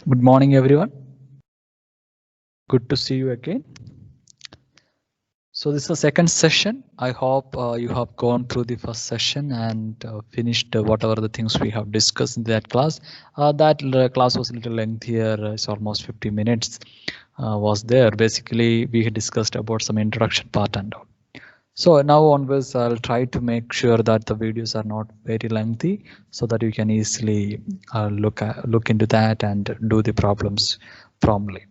Good morning, everyone. Good to see you again. So this is the second session. I hope you have gone through the first session and finished whatever the things we have discussed in that class. That class was a little lengthier. It's almost 50 minutes was there. Basically, we had discussed about some introduction part and all. So now onwards, I'll try to make sure that the videos are not very lengthy so that you can easily look into that and do the problems promptly.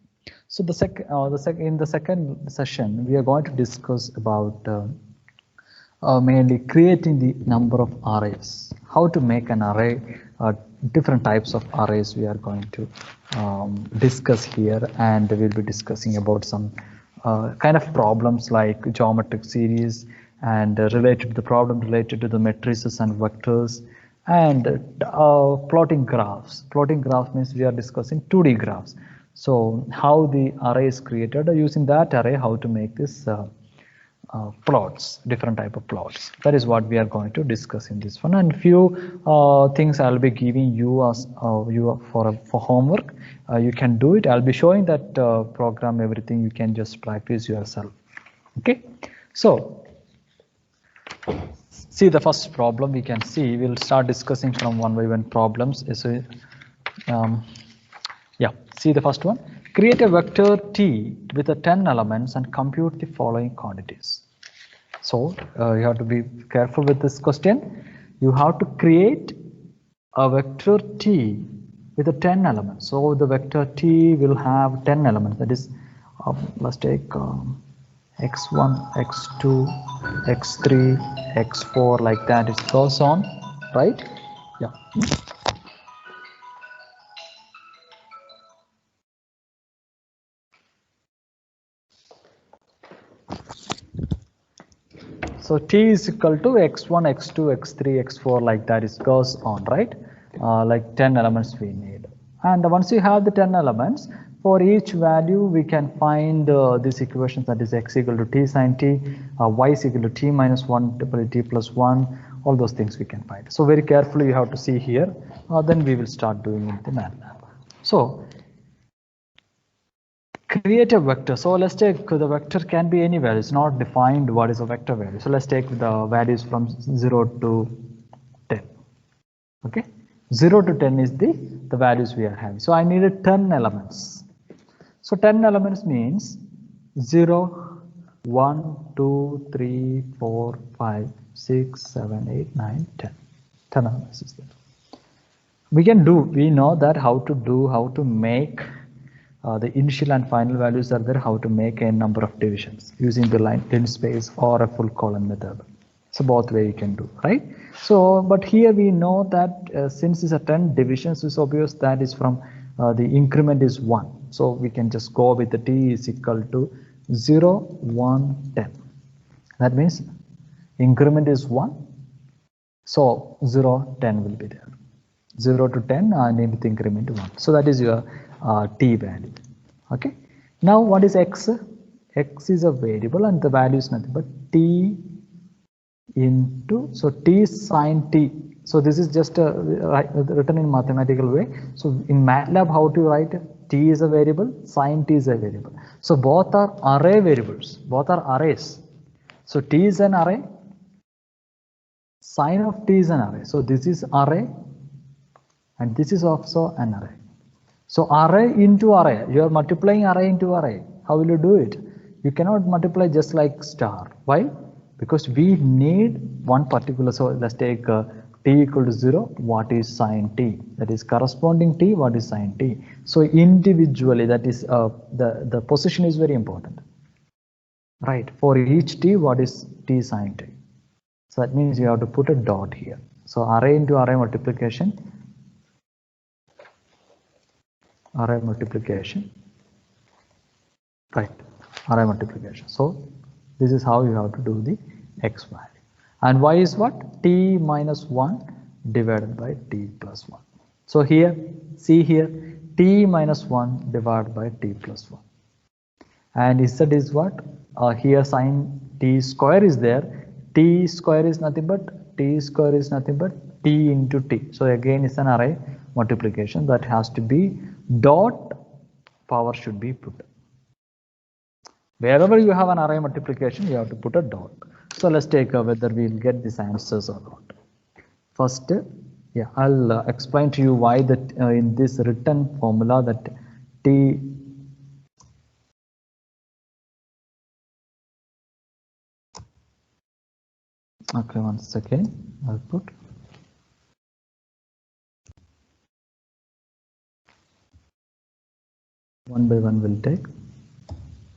So in the second session, we are going to discuss about mainly creating the number of arrays, how to make an array, different types of arrays we are going to discuss here, and we'll be discussing about some kind of problems like geometric series and related to the problem related to the matrices and vectors and plotting graphs. Plotting graphs means we are discussing 2D graphs. So how the array is created, using that array, how to make this plots, different type of plots. That is what we are going to discuss in this one, and few things I'll be giving you as for homework. You can do it. I'll be showing that program, everything. You can just practice yourself. Okay, so see the first problem. We can see we'll start discussing from one by one problems. So yeah, see the first one. Create a vector T with 10 elements and compute the following quantities. So you have to be careful with this question. You have to create a vector T with 10 elements. So the vector T will have 10 elements. That is, let's take x1, x2, x3, x4, like that. It goes on, right? Yeah. So T is equal to x1, x2, x3, x4, like that. It goes on, right? Like 10 elements we need. And once you have the 10 elements, for each value we can find this equation, that is x equal to t sine t, y is equal to t minus 1 triple t plus 1, all those things we can find. So very carefully you have to see here, then we will start doing it in MATLAB. So create a vector. So let's take the vector can be any value. It's not defined what is a vector value. So let's take the values from 0 to 10. Okay, 0 to 10 is the values we are having. So I needed 10 elements. So 10 elements means 0, 1, 2, 3, 4, 5, 6, 7, 8, 9, 10. 10 elements is there. We know that how to make the initial and final values are there, how to make a number of divisions using the linspace or a full column method. So both way you can do, right? So, but here we know that since it's a 10 divisions, it's obvious that is from the increment is 1. So we can just go with the t is equal to 0, 1, 10. That means increment is 1. So 0, 10 will be there. 0 to 10, I need to increment 1. So that is your t value. Okay. Now what is x? X is a variable and the value is nothing but t into, so t sine t. So this is just written in mathematical way. So in MATLAB, how to write? T is a variable, sine t is a variable. So both are array variables, both are arrays. So t is an array, sine of t is an array. So this is array and this is also an array. So array into array, you are multiplying array into array. How will you do it? You cannot multiply just like star. Why? Because we need one particular, so let's take t equal to 0, what is sine t? That is corresponding t, what is sine t? So individually, that is the position is very important. Right, for each t, what is t sine t? So that means you have to put a dot here. So array into array multiplication, array multiplication, right, array multiplication. So this is how you have to do the x value. And y is what? T minus 1 divided by t plus 1. So here, see here, t minus 1 divided by t plus 1. And z is what? Here sine t square is there. T square is nothing but t square is nothing but t into t. So again it's an array multiplication that has to be dot power should be put. Wherever you have an array multiplication, you have to put a dot. So let's take whether we'll get these answers or not. First, yeah, I'll explain to you why that in this written formula that t okay, one second, I'll put one by one will take.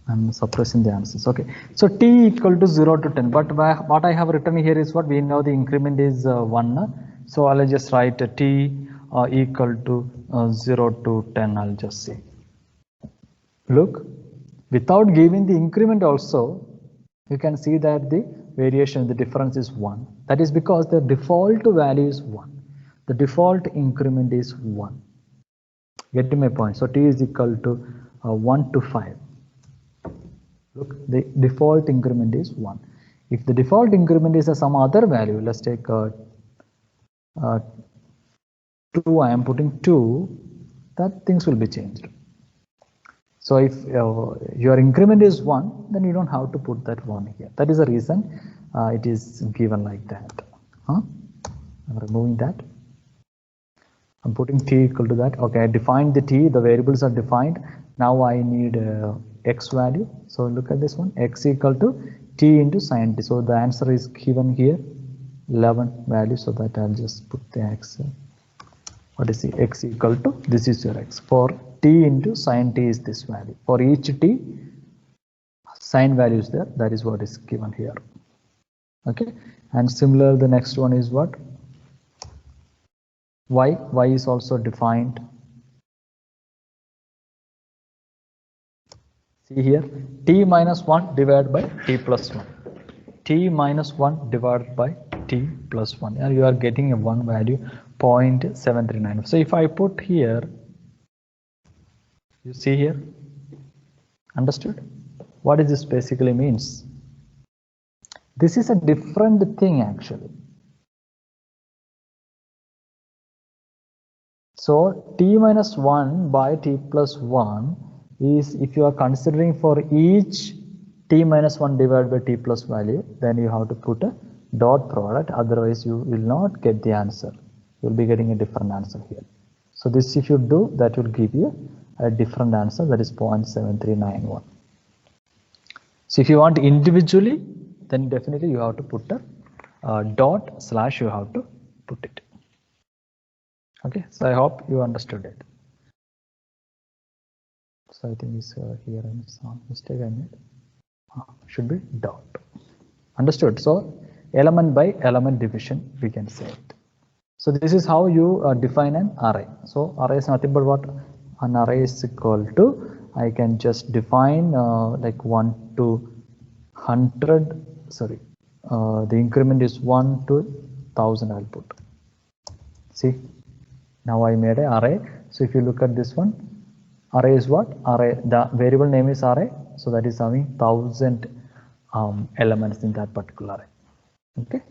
I'm suppressing the answers. Okay, so t equal to 0 to 10, but what I have written here is what we know the increment is 1. So I'll just write t equal to 0 to 10. I'll just say, look, without giving the increment also, you can see that the variation, the difference is 1. That is because the default value is 1. The default increment is 1. Get to my point? So t is equal to 1 to 5. Look, the default increment is 1. If the default increment is some other value, let's take 2, I am putting 2, that things will be changed. So if your increment is 1, then you don't have to put that 1 here. That is the reason it is given like that. I'm removing that. I'm putting t equal to that. Okay, I defined the t, the variables are defined. Now I need x value. So look at this one, x equal to t into sin t. So the answer is given here, 11 value. So that I'll just put the x. What is the x equal to? This is your x. For t into sin t is this value. For each t, sin value is there. That is what is given here. Okay, and similar, the next one is what? Y is also defined. See here, t minus 1 divided by t plus 1. T minus 1 divided by t plus 1. And you are getting a 1 value, 0.739. So if I put here, you see here, understood? What does this basically means? This is a different thing actually. So t minus 1 by t plus 1 is, if you are considering for each t minus 1 divided by t plus value, then you have to put a dot product, otherwise you will not get the answer. You will be getting a different answer here. So this, if you do, that will give you a different answer, that is 0.7391. So if you want individually, then definitely you have to put a dot slash, you have to put it. Okay, so I hope you understood it. So I think it's here and some mistake I made. Should be dot. Understood? So element by element division, we can say it. So this is how you define an array. So array is nothing but what? An array is equal to, I can just define like 1 to 100. Sorry, the increment is 1 to 1000. I'll put. See. Now I made an array. So if you look at this one, array is what? Array, the variable name is array. So that is having 1000 elements in that particular array. Okay.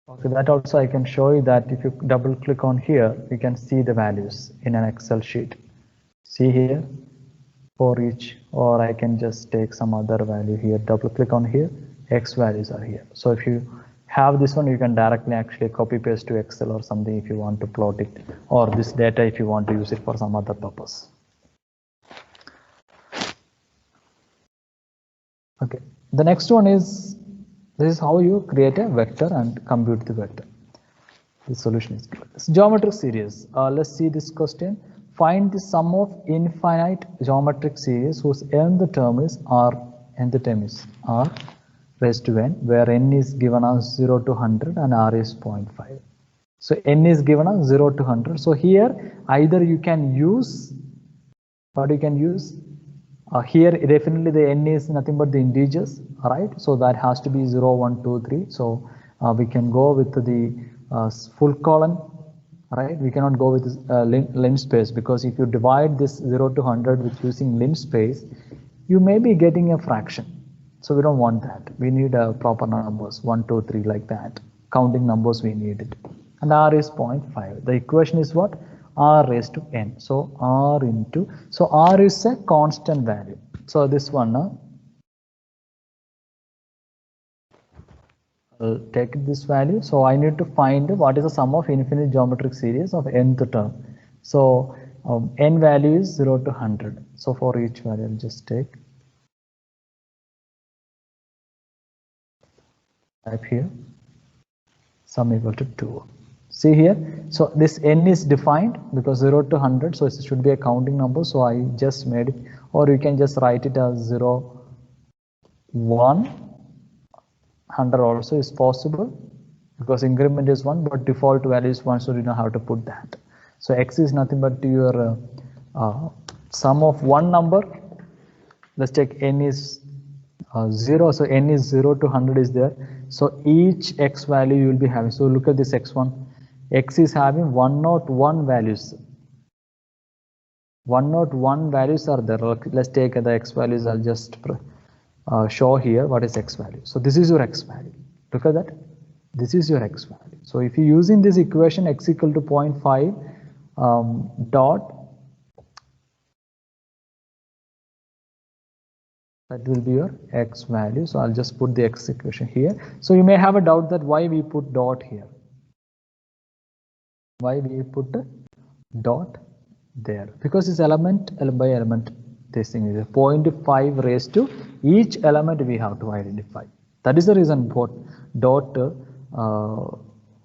Okay, that also I can show you that if you double click on here, you can see the values in an Excel sheet. See here. For each, or I can just take some other value here, double click on here, X values are here. So if you have this one, you can directly actually copy paste to Excel or something if you want to plot it, or this data if you want to use it for some other purpose. Okay, the next one is, this is how you create a vector and compute the vector. The solution is given. Geometric series. Let's see this question. Find the sum of infinite geometric series whose nth term is r raised to n, where n is given as 0 to 100 and r is 0.5. So n is given as 0 to 100. So here either you can use, what you can use, here definitely the n is nothing but the integers, right? So that has to be 0, 1, 2, 3. So we can go with the full column. Right, we cannot go with linspace, because if you divide this 0 to 100 with using linspace, you may be getting a fraction. So we don't want that. We need proper numbers, 1, 2, 3 like that. Counting numbers we need it. And r is 0.5. The equation is what? R raised to n. So r into, so r is a constant value. So this one, I'll take this value. So I need to find what is the sum of infinite geometric series of nth term. So n value is 0 to 100. So for each value, I'll just take, type here, sum equal to 2. See here, so this n is defined because 0 to 100, so it should be a counting number. So I just made it, or you can just write it as 0, 1, 100 also is possible because increment is 1, but default value is 1, so you know how to put that. So x is nothing but your sum of one number. Let's take n is 0, so n is 0 to 100 is there. So each x value you will be having. So look at this x1. X is having 101 values. 101 values are there. Let's take the x values. I'll just show here what is x value. So this is your x value. Look at that. This is your x value. So if you using this equation x equal to 0.5 dot, that will be your x value. So I'll just put the x equation here. So you may have a doubt that why we put dot here. Why we put a dot there? Because it's element by element. This thing is a 0.5 raised to each element we have to identify. That is the reason for dot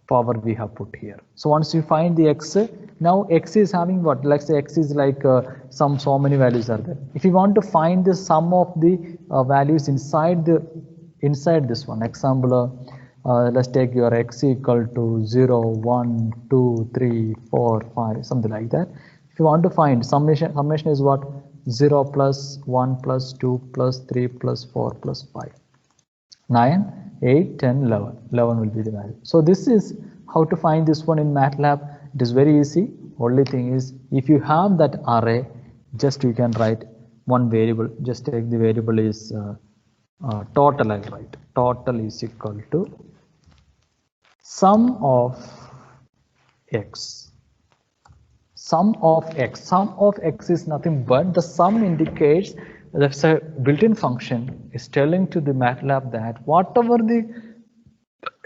power we have put here. So once you find the x, now x is having what? Let's say x is like so many values are there. If you want to find the sum of the values inside this one, example, let's take your x equal to 0, 1, 2, 3, 4, 5, something like that. If you want to find summation is what? 0 plus 1 plus 2 plus 3 plus 4 plus 5. 9, 8, 10, 11. 11 will be the value. So this is how to find this one in MATLAB. It is very easy. Only thing is, if you have that array, just you can write one variable. Just take the variable is total. I'll write total is equal to sum of x. Sum of x. Sum of x is nothing but the sum indicates that's a built-in function is telling to the MATLAB that whatever the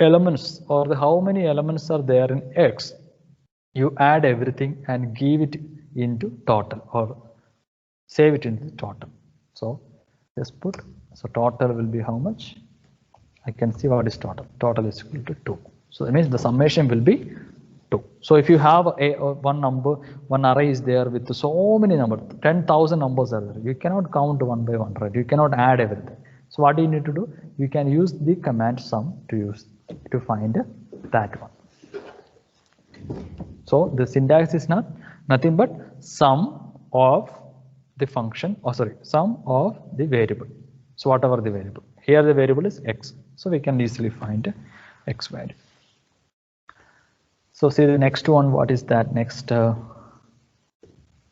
elements or how many elements are there in x, you add everything and give it into total or save it into the total. So just put, so total will be how much? I can see what is total. Total is equal to 2. So that means the summation will be 2. So if you have one number, one array is there with so many numbers, 10,000 numbers are there. You cannot count one by one, right? You cannot add everything. So what do you need to do? You can use the command sum to find that one. So the syntax is nothing but sum of the function, sum of the variable. So whatever the variable. Here the variable is x. So we can easily find x value. So see the next one, what is that next?